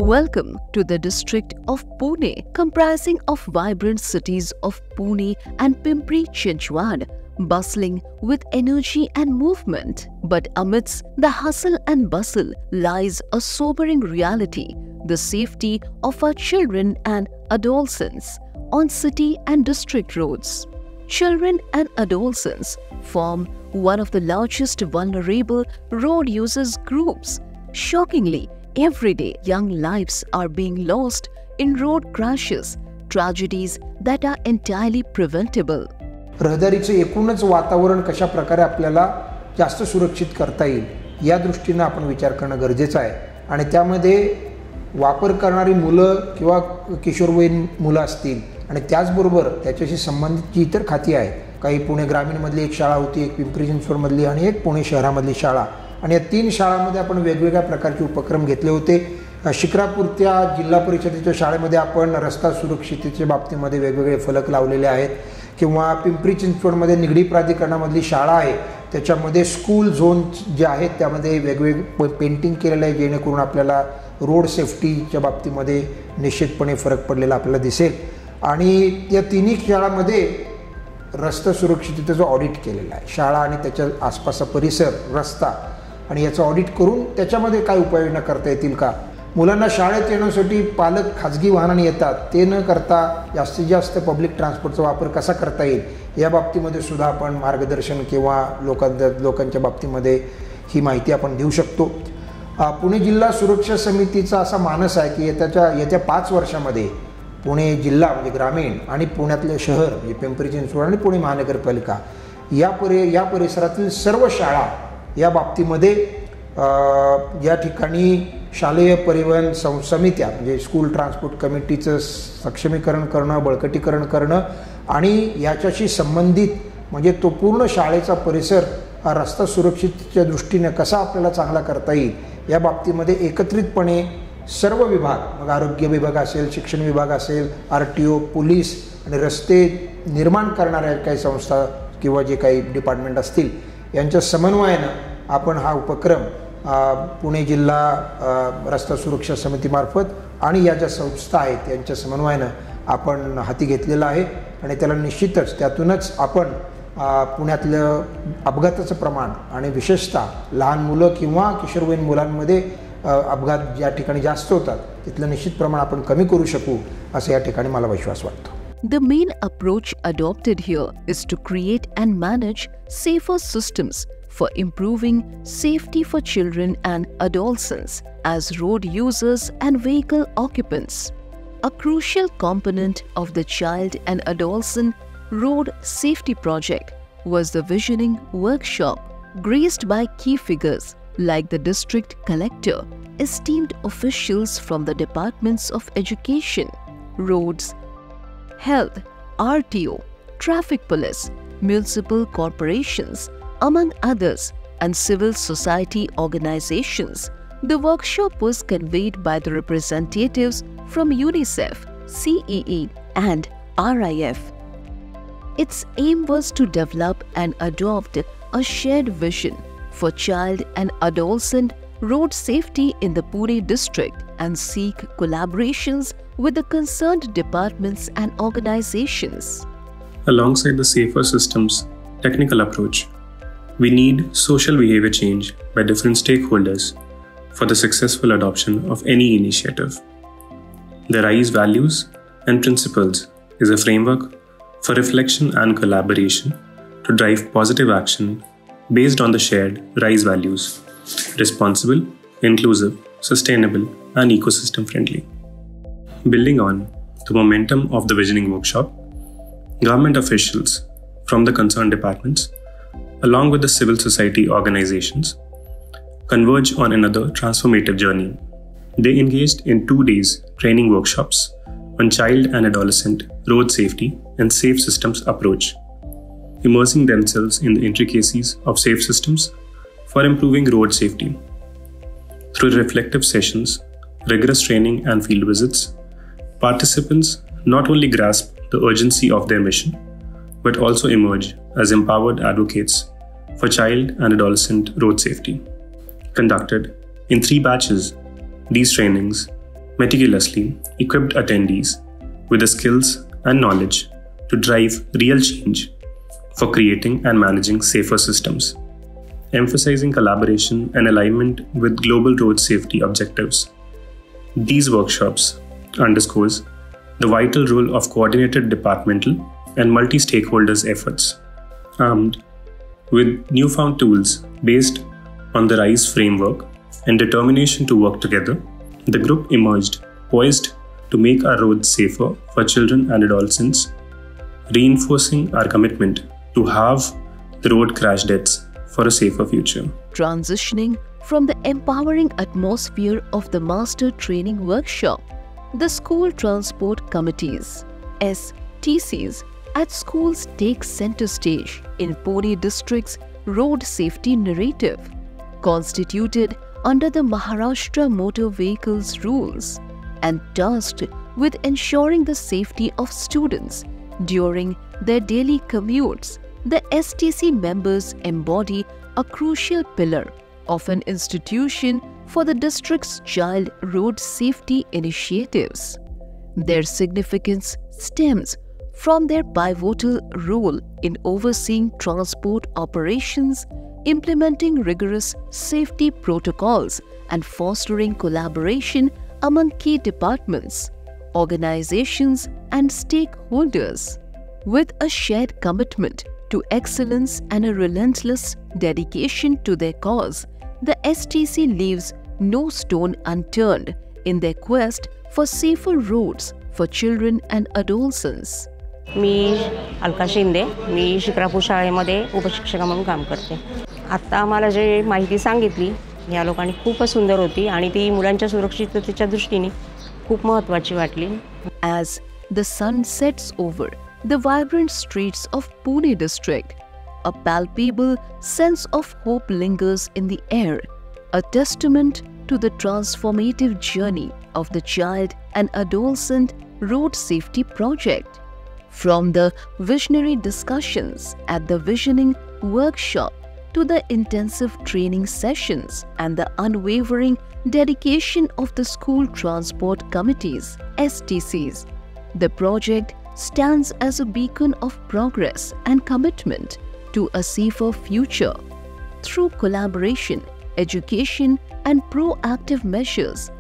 Welcome to the district of Pune, comprising of vibrant cities of Pune and Pimpri-Chinchwad, bustling with energy and movement. But amidst the hustle and bustle lies a sobering reality: the safety of our children and adolescents on city and district roads. Children and adolescents form one of the largest vulnerable road users groups. Shockingly, every day young lives are being lost in road crashes, tragedies that are entirely preventable. रहदारीचे एकूणच वातावरण कशा प्रकारे आपल्याला जास्त सुरक्षित करता येईल या दृष्टीने आपण विचार करणं गरजेचं आहे आणि त्यामध्ये वापर करणारी मुलं किंवा किशोरवयीन मुलं असतील आणि त्याचबरोबर त्याच्याशी संबंधित जी इतर खाती आहेत, काही पुणे ग्रामीणमधली एक शाळा होती, एक पिंपरी चिंचवडमधली आणि एक पुणे शहरामधली शाळा, आणि या 3 शाळांमध्ये आपण वेगवेगळ्या प्रकारचे उपक्रम घेतले होते. शिक्रापूरच्या जिल्हा परिषदेच्या शाळेमध्ये आपण रस्ता सुरक्षिततेच्या बाबतीमध्ये वेगवेगळे फलक लावलेले आहेत, किंवा पिंपरी चिंचवडमध्ये निगडी प्राधिकरणामधली शाळा आहे त्याच्यामध्ये स्कूल झोन जे आहेत त्यामध्ये वेगवेगळे पेंटिंग केलेलं आहे, जेणेकरून आपल्याला रोड सेफ्टीच्या बाबतीमध्ये निश्चितपणे फरक पडलेला आपल्याला दिसेल. आणि या 3 शाळांमध्ये रस्ता सुरक्षिततेचं ऑडिट केलेलं आहे. शाळा आणि त्याच्या आसपासचा परिसर, रस्ता आणि याचं ऑडिट करून त्याच्यामध्ये काय उपाययोजना करता येतील का. मुलांना शाळेत येण्यासाठी पालक खाजगी वाहनाने येतात, ते न करता जास्तीत जास्त पब्लिक ट्रान्सपोर्टचा वापर कसा करता येईल या बाबतीमध्ये सुद्धा आपण मार्गदर्शन किंवा लोकांच्या बाबतीमध्ये ही माहिती आपण देऊ शकतो. पुणे जिल्हा सुरक्षा समितीचा असा मानस आहे की येत्या 5 वर्षामध्ये पुणे जिल्हा म्हणजे ग्रामीण आणि पुण्यातले शहर म्हणजे पिंपरी चिंचवड आणि पुणे महानगरपालिका या परिसरातील सर्व शाळा या बाबतीमध्ये या ठिकाणी शालेय परिवहन समित्या म्हणजे स्कूल ट्रान्सपोर्ट कमिटीचं सक्षमीकरण करणं, बळकटीकरण करणं आणि याच्याशी संबंधित म्हणजे तो पूर्ण शाळेचा परिसर हा रस्ता सुरक्षिततेच्या दृष्टीने कसा आपल्याला चांगला करता येईल या बाबतीमध्ये एकत्रितपणे सर्व विभाग, मग आरोग्य विभाग असेल, शिक्षण विभाग असेल, RTO, पोलीस आणि रस्ते निर्माण करणाऱ्या काही संस्था किंवा जे काही डिपार्टमेंट असतील यांच्या समन्वयानं आपण हा उपक्रम पुणे जिल्हा रस्ता सुरक्षा समितीमार्फत आणि या ज्या संस्था आहेत यांच्या समन्वयानं आपण हाती घेतलेला आहे. आणि त्याला निश्चितच त्यातूनच आपण पुण्यातलं अपघाताचं प्रमाण आणि विशेषतः लहान मुलं किंवा किशोरवयीन मुलांमध्ये अपघात ज्या ठिकाणी जास्त होतात तिथलं निश्चित प्रमाण आपण कमी करू शकू असं या ठिकाणी मला विश्वास वाटतो. The main approach adopted here is to create and manage safer systems for improving safety for children and adolescents as road users and vehicle occupants. A crucial component of the Child and Adolescent Road Safety Project was the visioning workshop, graced by key figures like the district collector, esteemed officials from the departments of education, roads, health, RTO, traffic police, municipal corporations, among others, and civil society organizations. The workshop was convened by the representatives from UNICEF, CEE, and RIF. Its aim was to develop and adopt a shared vision for child and adolescent road safety in the Pune district and seek collaborations with the concerned departments and organizations. Alongside the safer systems technical approach, we need social behavior change by different stakeholders for the successful adoption of any initiative. The RISE values and principles is a framework for reflection and collaboration to drive positive action based on the shared RISE values: responsible, inclusive, sustainable, and ecosystem friendly. Building on the momentum of the visioning workshop, government officials from the concerned departments, along with the civil society organizations, converge on another transformative journey. They engaged in 2 days training workshops on child and adolescent road safety and safe systems approach, immersing themselves in the intricacies of safe systems for improving road safety. Through reflective sessions, rigorous training, and field visits, participants not only grasp the urgency of their mission, but also emerge as empowered advocates for child and adolescent road safety. Conducted in 3 batches, these trainings meticulously equipped attendees with the skills and knowledge to drive real change for creating and managing safer systems, emphasizing collaboration and alignment with global road safety objectives. These workshops underscores the vital role of coordinated departmental and multi-stakeholders efforts. Armed with newfound tools based on the RISE framework and determination to work together, the group emerged poised to make our roads safer for children and adolescents, reinforcing our commitment to halve the road crash deaths for a safer future. Transitioning from the empowering atmosphere of the Master Training Workshop, the School Transport Committees, STCs, at schools take center stage in Pune district's road safety narrative, constituted under the Maharashtra Motor Vehicles Rules and tasked with ensuring the safety of students during their daily commutes. The STC members embody a crucial pillar of an institution for the district's child road safety initiatives. Their significance stems from their pivotal role in overseeing transport operations, implementing rigorous safety protocols, and fostering collaboration among key departments, organizations, and stakeholders. With a shared commitment to excellence and a relentless dedication to their cause, the STC leaves no stone unturned in their quest for safer roads for children and adolescents. मी अलका शिंदे, मी शिक्रापूर शाळेमध्ये उपशिक्षिका म्हणून काम करते. आता आम्हाला जे माहिती सांगितली या लोकांनी खूपच सुंदर होती आणि ती मुलांच्या सुरक्षिततेच्या दृष्टीने खूप महत्त्वाची वाटली. As the sun sets over the vibrant streets of Pune district, a palpable sense of hope lingers in the air, a testament to the transformative journey of the child and adolescent road safety project. From the visionary discussions at the visioning workshop to the intensive training sessions and the unwavering dedication of the school transport committees, STCs, the project stands as a beacon of progress and commitment to a safer future. Through collaboration, education, and proactive measures,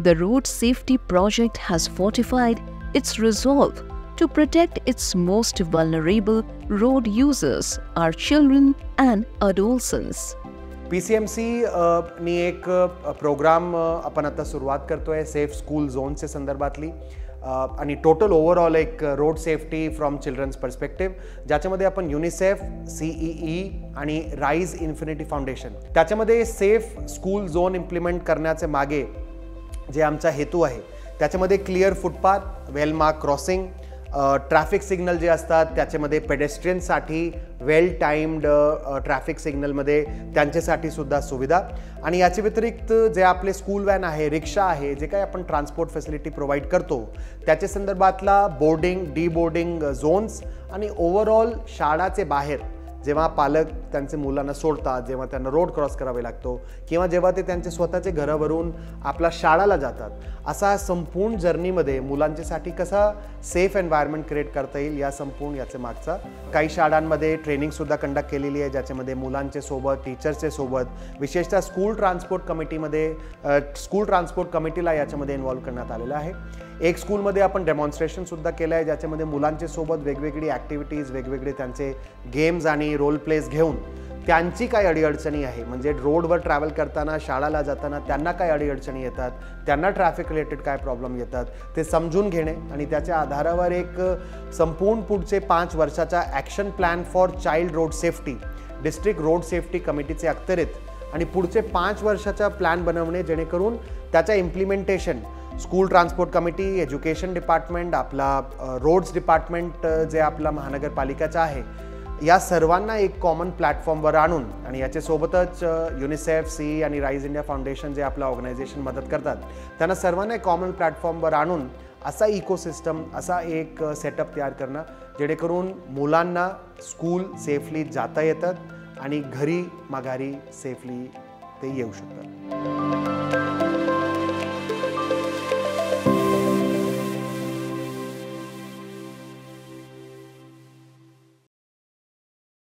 the Road Safety Project has fortified its resolve to protect its most vulnerable road users, our children and adolescents. PCMC नी एक programme आपण आता सुरुवात करतोय safe school झोनचे संदर्भातली आणि total overall एक road safety from children's perspective, ज्याच्यामध्ये आपण युनिसेफ, CEE आणि राइज इन्फिनिटी फाउंडेशन त्याच्यामध्ये सेफ स्कूल झोन इम्प्लिमेंट करण्याचे मागे जे आमचा हेतू आहे त्याच्यामध्ये clear footpath, well mark crossing, traffic signal जे असतात त्याच्यामध्ये पेडेस्ट्रियनसाठी वेल टाइम्ड ट्रॅफिक सिग्नलमध्ये त्यांच्यासाठी सुद्धा सुविधा आणि याच्या व्यतिरिक्त जे आपले स्कूल व्हॅन आहे, रिक्षा आहे, जे काही आपण ट्रान्सपोर्ट फॅसिलिटी प्रोव्हाइड करतो त्याच्या संदर्भातला बोर्डिंग, डी बोर्डिंग झोन्स आणि ओव्हरऑल शाळाचे बाहेर जेव्हा पालक त्यांचे मुलांना सोडतात, जेव्हा त्यांना रोड क्रॉस करावे लागतो किंवा जेव्हा ते त्यांचे स्वतःचे घरावरून आपल्या शाळेला जातात, असा संपूर्ण जर्नीमध्ये मुलांच्यासाठी कसा सेफ एन्व्हायरमेंट क्रिएट करता येईल या संपूर्ण याचे मागचा काही शाळांमध्ये ट्रेनिंगसुद्धा कंडक्ट केलेली आहे, ज्याच्यामध्ये मुलांचे सोबत, टीचर्सचे सोबत, विशेषतः स्कूल ट्रान्सपोर्ट कमिटीला याच्यामध्ये इन्व्हॉल्व करण्यात आलेलं आहे. एक स्कूलमध्ये आपण डेमॉन्स्ट्रेशनसुद्धा केलं आहे, ज्याच्यामध्ये मुलांचे सोबत वेगवेगळी ॲक्टिव्हिटीज, वेगवेगळे त्यांचे गेम्स आणि रोल प्लेस घेऊन त्यांची काय अडीअडचणी आहे, म्हणजे रोडवर ट्रॅव्हल करताना, शाळेला जाताना त्यांना काय अडीअडचणी येतात, त्यांना ट्रॅफिक रिलेटेड काय प्रॉब्लेम येतात ते समजून घेणे आणि त्याच्या आधारावर एक संपूर्ण पुढचे 5 वर्षाचा action plan for child road safety district road safety कमिटीचे अखत्यारीत आणि पुढचे 5 वर्षाचा प्लॅन बनवणे, जेणेकरून त्याचा implementation school transport committee, education department, आपला रोड्स डिपार्टमेंट जे आपला महानगरपालिकाचा आहे, या सर्वांना एक कॉमन प्लॅटफॉर्मवर आणून आणि याच्यासोबतच युनिसेफ, CE आणि राइज इंडिया फाउंडेशन जे आपलं ऑर्गनायझेशन मदत करतात त्यांना सर्वांना एक कॉमन प्लॅटफॉर्मवर आणून असा इकोसिस्टम, असा एक सेटअप तयार करणं, जेणेकरून मुलांना स्कूल सेफली जाता येतात आणि घरी माघारी सेफली ते येऊ शकतात.